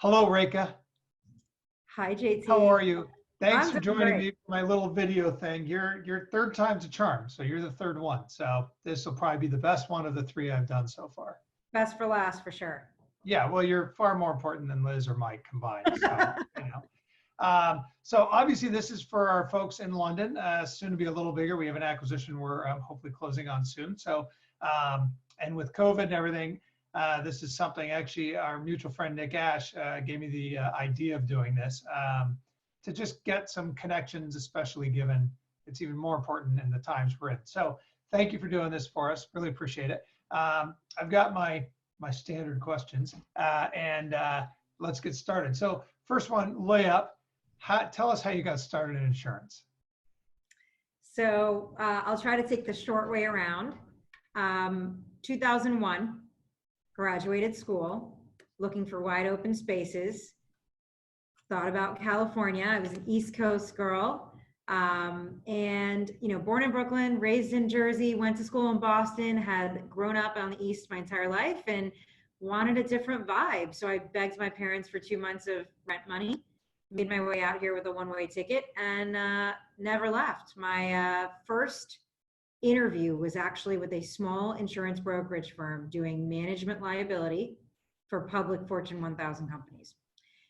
Hello, Rekha. Hi, How JT. are you? Thanks I'm for doing joining great. me for my little video thing. Your third time's a charm, so you're the third one. So this will probably be the best one of the three I've done so far. Best for last for sure. Yeah, well, you're far more important than Liz or Mike combined. So obviously this is for our folks in London, soon to be a little bigger. We have an acquisition we're hopefully closing on soon. So, and with COVID and everything, this is something actually our mutual friend Nick Ash gave me the idea of doing this to just get some connections, especially given it's even more important in the times we're in. So thank you for doing this for us. Really appreciate it. I've got my standard questions and let's get started. So first one, layup. Tell us how you got started in insurance. So I'll try to take the short way around. 2001, graduated school, looking for wide open spaces. Thought about California. I was an East Coast girl, and born in Brooklyn, raised in Jersey, went to school in Boston, had grown up on the East my entire life, and wanted a different vibe. So I begged my parents for 2 months of rent money, made my way out here with a one-way ticket, and never left. My first interview was actually with a small insurance brokerage firm doing management liability for public Fortune 1000 companies,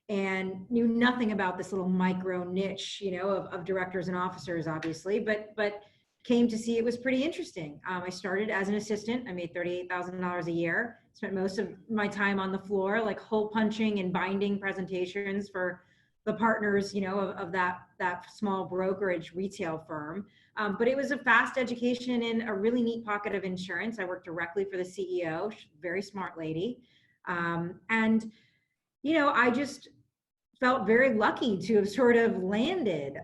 and knew nothing about this little micro niche, of directors and officers, obviously, but came to see it was pretty interesting. I started as an assistant. I made $38,000 a year. Spent most of my time on the floor, like hole punching and binding presentations for the partners, of that small brokerage retail firm. But it was a fast education in a really neat pocket of insurance. I worked directly for the CEO, very smart lady. And I just felt very lucky to have sort of landed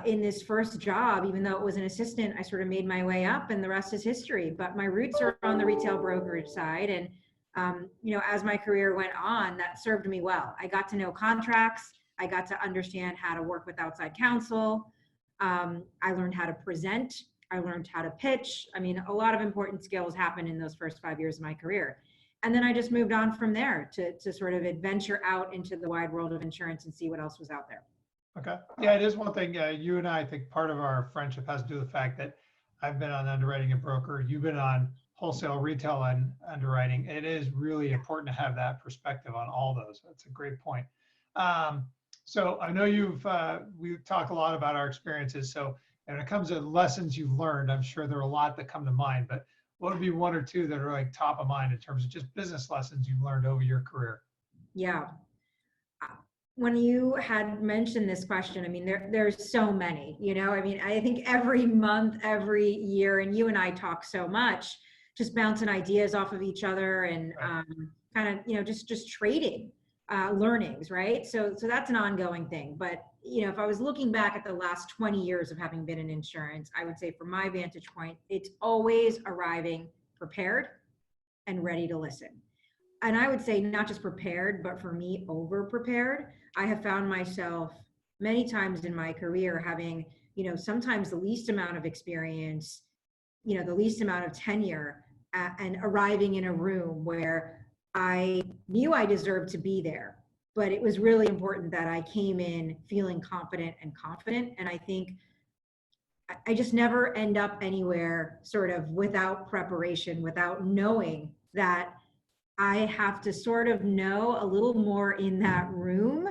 in this first job. Even though it was an assistant, I sort of made my way up, and the rest is history. But my roots are on the retail brokerage side. And, as my career went on, that served me well. I got to know contracts. I got to understand how to work with outside counsel. I learned how to present. I learned how to pitch. I mean, a lot of important skills happened in those first 5 years of my career. And then I just moved on from there to sort of adventure out into the wide world of insurance and see what else was out there. Okay. Yeah, it is one thing. You and I think part of our friendship has to do with the fact that I've been on underwriting and broker. You've been on wholesale, retail, and underwriting. It is really important to have that perspective on all those. That's a great point. So I know we talk a lot about our experiences. So when it comes to lessons you've learned, I'm sure there are a lot that come to mind, but what would be one or two that are like top of mind in terms of just business lessons you've learned over your career? Yeah. When you had mentioned this question, I mean, there's so many, I mean, I think every month, every year, and you and I talk so much, just bouncing ideas off of each other and kind of, just trading learnings, right? So that's an ongoing thing. But, if I was looking back at the last 20 years of having been in insurance, I would say from my vantage point, it's always arriving prepared and ready to listen. And I would say not just prepared, but for me, over prepared. I have found myself many times in my career having, sometimes the least amount of experience, the least amount of tenure, and arriving in a room where I knew I deserved to be there, but it was really important that I came in feeling confident and confident. And I think I just never end up anywhere sort of without preparation, without knowing that I have to sort of know a little more in that room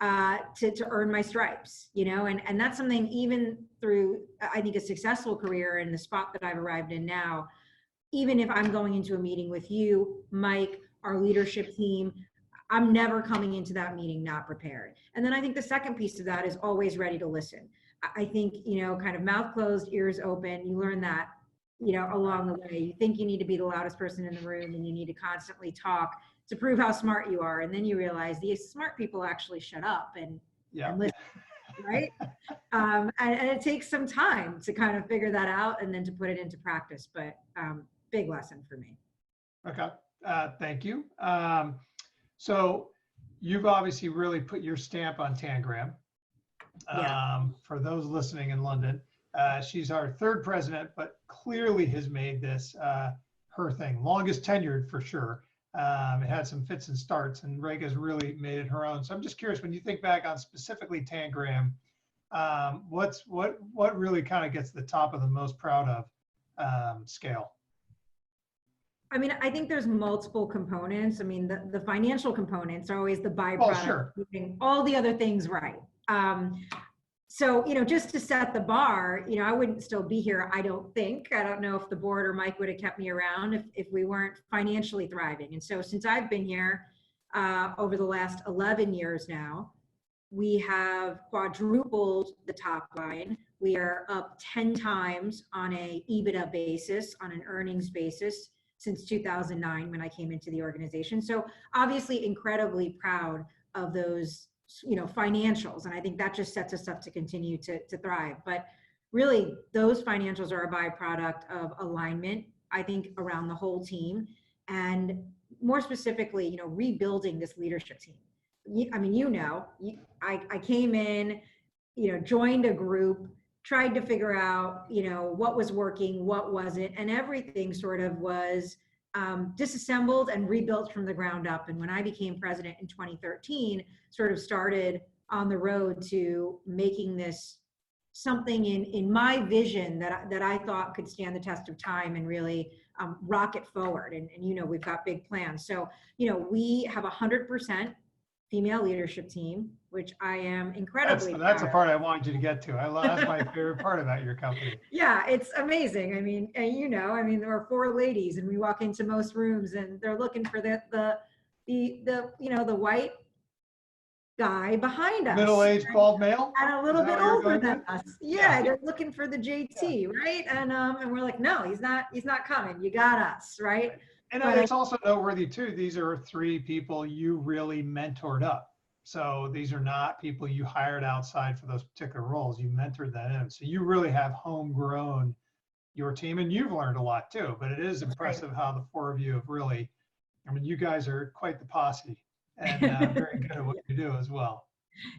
to earn my stripes, and that's something even through, I think, a successful career in the spot that I've arrived in now. Even if I'm going into a meeting with you, Mike, our leadership team, I'm never coming into that meeting not prepared. And then I think the second piece of that is always ready to listen. I think, kind of mouth closed, ears open. You learn that, along the way. You think you need to be the loudest person in the room and you need to constantly talk to prove how smart you are. And then you realize these smart people actually shut up and listen, right? And it takes some time to kind of figure that out and then to put it into practice. But big lesson for me. Okay, thank you. So you've obviously really put your stamp on Tangram. For those listening in London, she's our third president, but clearly has made this her thing. Longest tenured for sure. It had some fits and starts, and Rekha's really made it her own. So I'm just curious, when you think back on specifically Tangram, what really kind of gets the top of the most proud of scale? I mean, I think there's multiple components. I mean, the financial components are always the Well, byproduct sure. of doing all the other things right. So, just to set the bar, I wouldn't still be here, I don't think. I don't know if the board or Mike would have kept me around if we weren't financially thriving. And so since I've been here over the last 11 years now, we have quadrupled the top line. We are up 10 times on a EBITDA basis, on an earnings basis since 2009 when I came into the organization. So obviously incredibly proud of those, financials. And I think that just sets us up to continue to thrive. But really those financials are a byproduct of alignment, I think, around the whole team. And more specifically, rebuilding this leadership team. I mean, I came in, joined a group, tried to figure out, what was working, what wasn't, and everything sort of was disassembled and rebuilt from the ground up. And when I became president in 2013, sort of started on the road to making this something in my vision that I thought could stand the test of time and really rocket forward. And we've got big plans. So, we have 100% female leadership team, which I am incredibly That's the proud part I wanted you to get to. That's my favorite part about your company. Yeah, it's amazing. I mean, and there are 4 ladies, and we walk into most rooms, and they're looking for the white guy behind us, Middle-aged bald male? and a little Is that bit what you're older going than with? us. Yeah. Yeah, they're looking for the JT, right? And we're like, no, he's not coming. You got us, right? And But it's also noteworthy too, these are 3 people you really mentored up. So these are not people you hired outside for those particular roles. You mentored them in. So you really have homegrown your team, and you've learned a lot too. But it is impressive how the 4 of you have really, I mean, you guys are quite the posse, and very good at what you do as well.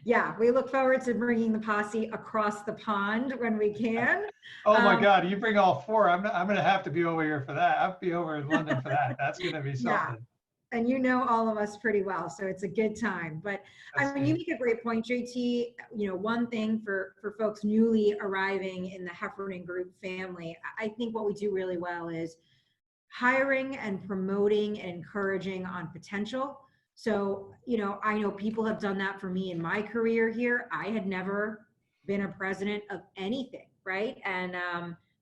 Yeah, we look forward to bringing the posse across the pond when we can. Oh my God, you bring all 4. I'm going to have to be over here for that. I'll be over in London for that. That's going to be something. Yeah. And all of us pretty well, so it's a good time. But I mean, you make a great point, JT. One thing for folks newly arriving in the Heffernan Group family, I think what we do really well is hiring and promoting and encouraging on potential. So, I know people have done that for me in my career here. I had never been a president of anything, right? And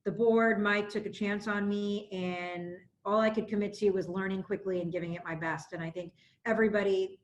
the board, Mike, took a chance on me, and all I could commit to was learning quickly and giving it my best. And I think everybody,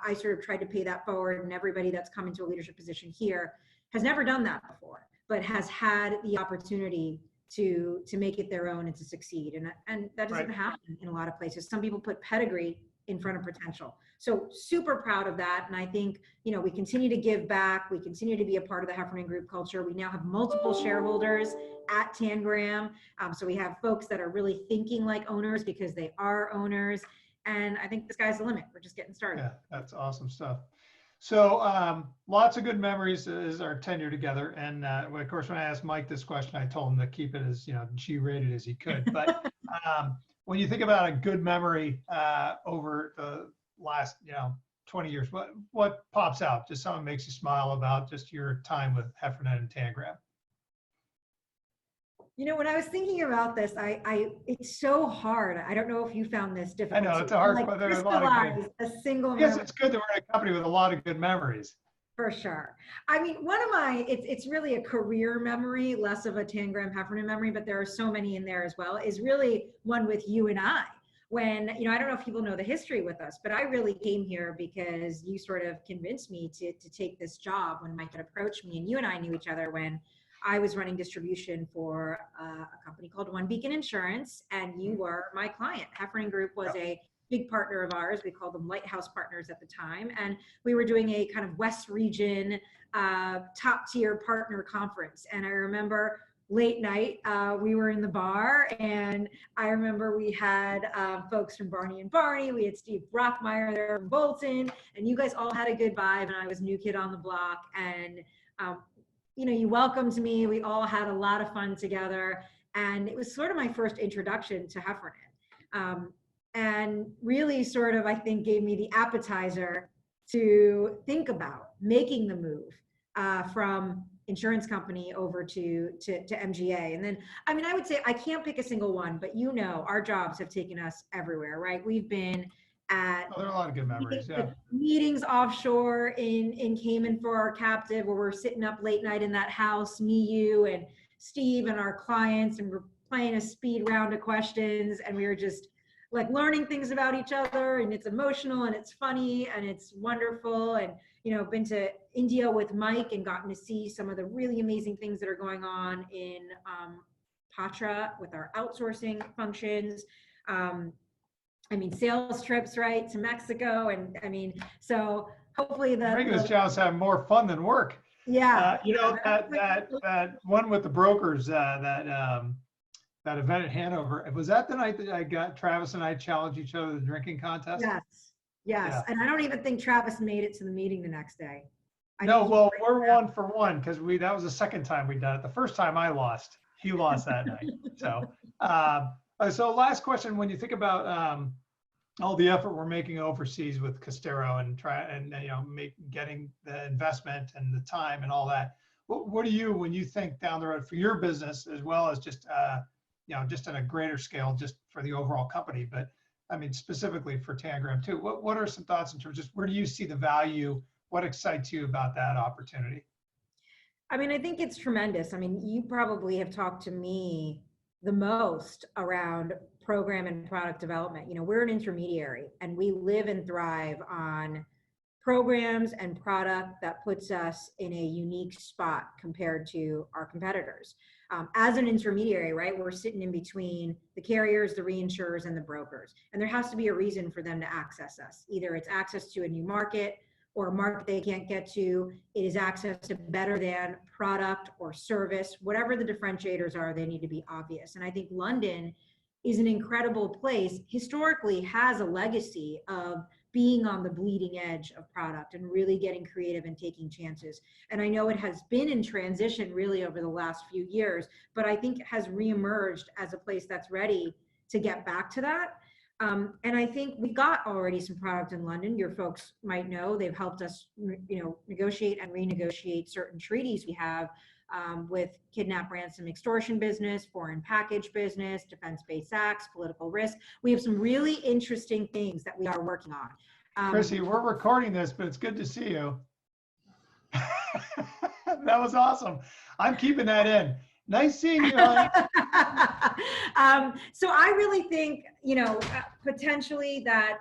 I sort of tried to pay that forward, and everybody that's come into a leadership position here has never done that before, but has had the opportunity to make it their own and to succeed. And that doesn't happen in a lot of places. Some people put pedigree in front of potential. So super proud of that. And I think, we continue to give back. We continue to be a part of the Heffernan Group culture. We now have multiple shareholders at Tangram. So we have folks that are really thinking like owners because they are owners. And I think the sky's the limit. We're just getting started. Yeah, that's awesome stuff. So lots of good memories as our tenure together. And of course, when I asked Mike this question, I told him to keep it as G-rated as he could. But when you think about a good memory over the last 20 years, what pops out? Just something makes you smile about just your time with Heffernan and Tangram. When I was thinking about this, it's so hard. I don't know if you found this difficult. I know it's a hard, but there are a lot of good. A single. Yes, it's good that we're in a company with a lot of good memories. For sure. I mean, one of it's really a career memory, less of a Tangram Heffernan memory, but there are so many in there as well, is really one with you and I. When, I don't know if people know the history with us, but I really came here because you sort of convinced me to take this job when Mike had approached me, and you and I knew each other when I was running distribution for a company called One Beacon Insurance, and you were my client. Heffernan Group was a big partner of ours. We called them Lighthouse Partners at the time. And we were doing a kind of West region top tier partner conference. And I remember late night, we were in the bar, and I remember we had folks from Barney and Barney. We had Steve Brockmeyer there from Bolton, and you guys all had a good vibe, and I was new kid on the block. And you welcomed me. We all had a lot of fun together. And it was sort of my first introduction to Heffernan. and really sort of, I think, gave me the appetizer to think about making the move from insurance company over to MGA. And then, I mean, I would say I can't pick a single one, but our jobs have taken us everywhere, right? We've been at Oh, there are a lot of good memories. Yeah. meetings offshore in Cayman for our captive, where we're sitting up late night in that house, me, you, and Steve and our clients, and we're playing a speed round of questions, and we were just like learning things about each other, and it's emotional and it's funny and it's wonderful. And been to India with Mike and gotten to see some of the really amazing things that are going on in Patra with our outsourcing functions. I mean, sales trips, right, to Mexico. And I mean, so hopefully Regular jobs have more fun than work. Yeah. That one with the brokers, that event at Hanover, was that the night that I got Travis and I challenged each other to the drinking contest? Yes. Yeah. And I don't even think Travis made it to the meeting the next day. No, well, we're 1-for-1 because that was the second time we done it. The first time I lost, he lost that night. So last question: when you think about all the effort we're making overseas with Castero and getting the investment and the time and all that, what do you, when you think down the road for your business, as well as just just on a greater scale, just for the overall company, but I mean specifically for Tangram too, what are some thoughts in terms of just where do you see the value? What excites you about that opportunity? I mean, I think it's tremendous. I mean, you probably have talked to me the most around program and product development. We're an intermediary, and we live and thrive on programs and product that puts us in a unique spot compared to our competitors. As an intermediary, right, we're sitting in between the carriers, the reinsurers, and the brokers. And there has to be a reason for them to access us. Either it's access to a new market or a market they can't get to. It is access to better than product or service. Whatever the differentiators are, they need to be obvious. And I think London is an incredible place, historically has a legacy of being on the bleeding edge of product and really getting creative and taking chances. And I know it has been in transition really over the last few years, but I think it has reemerged as a place that's ready to get back to that. And I think we've got already some product in London. Your folks might know they've helped us, negotiate and renegotiate certain treaties we have with kidnap, ransom, extortion business, foreign package business, defense-based acts, political risk. We have some really interesting things that we are working on. Chrissy, we're recording this, but it's good to see you. That was awesome. I'm keeping that in. Nice seeing you, honey. So I really think, potentially that,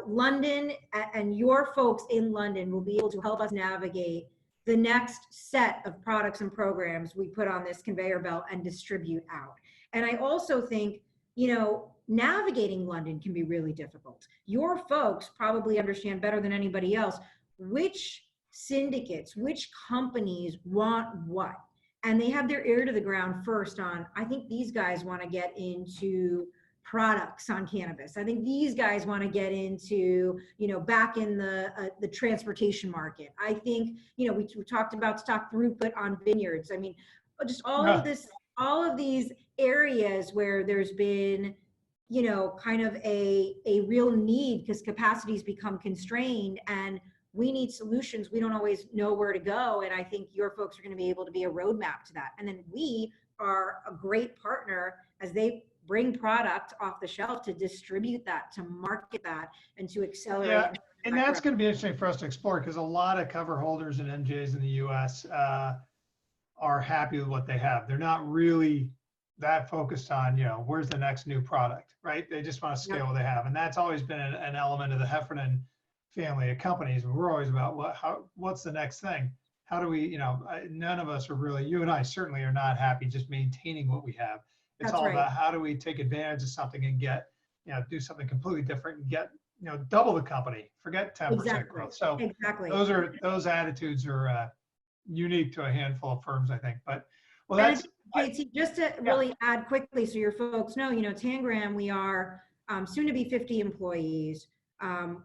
London and your folks in London will be able to help us navigate the next set of products and programs we put on this conveyor belt and distribute out. And I also think, navigating London can be really difficult. Your folks probably understand better than anybody else which syndicates, which companies want what. And they have their ear to the ground first on, I think these guys want to get into products on cannabis. I think these guys want to get into, back in the transportation market. I think, we talked about stock throughput on vineyards. I mean, just all of these areas where there's been, kind of a real need because capacities become constrained and we need solutions. We don't always know where to go. And I think your folks are going to be able to be a roadmap to that. And then we are a great partner as they bring product off the shelf to distribute that, to market that, and to accelerate. Yeah, and that's going to be interesting for us to explore because a lot of cover holders and MJs in the US are happy with what they have. They're not really that focused on, where's the next new product, right? They just want to scale what they have. And that's always been an element of the Heffernan family of companies. We're always about what's the next thing? How do we, none of us are really, you and I certainly are not happy just maintaining what we have. It's all about how do we take advantage of something and get, do something completely different and get, double the company, forget 10% growth. So those attitudes are unique to a handful of firms, I think. But that's JT, just to really add quickly so your folks know, Tangram, we are soon to be 50 employees.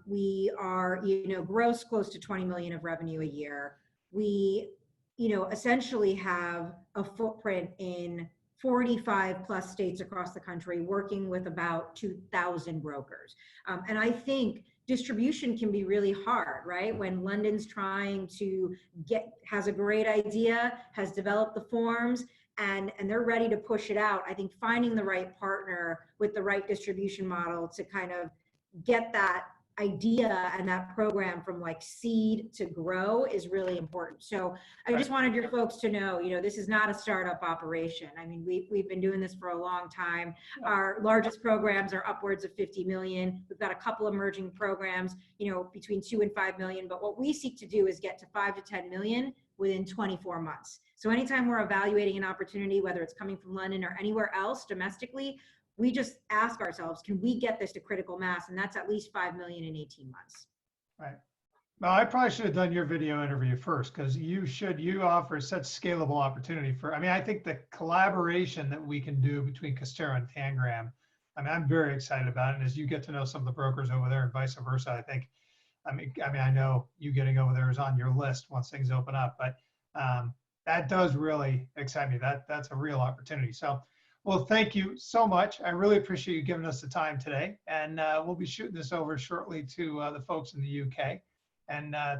We are, gross close to 20 million of revenue a year. We, essentially have a footprint in 45 plus states across the country, working with about 2,000 brokers. And I think distribution can be really hard, right? When London's trying to has a great idea, has developed the forms, and they're ready to push it out. I think finding the right partner with the right distribution model to kind of get that idea and that program from like seed to grow is really important. So I just wanted your folks to know, this is not a startup operation. I mean, we've been doing this for a long time. Our largest programs are upwards of 50 million. We've got a couple emerging programs, between 2 and 5 million. But what we seek to do is get to 5 to 10 million within 24 months. So anytime we're evaluating an opportunity, whether it's coming from London or anywhere else domestically, we just ask ourselves, can we get this to critical mass? And that's at least 5 million in 18 months. Right. Well, I probably should have done your video interview first, because you offer such scalable opportunity I think the collaboration that we can do between Costera and Tangram, I'm very excited about it. And as you get to know some of the brokers over there and vice versa, I know you getting over there is on your list once things open up, but that does really excite me. That's a real opportunity. So, well, thank you so much. I really appreciate you giving us the time today. And we'll be shooting this over shortly to the folks in the UK. And I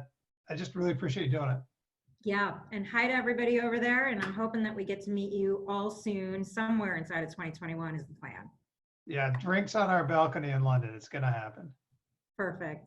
just really appreciate you doing it. Yeah, and hi to everybody over there. And I'm hoping that we get to meet you all soon, somewhere inside of 2021 is the plan. Yeah, drinks on our balcony in London. It's going to happen. Perfect.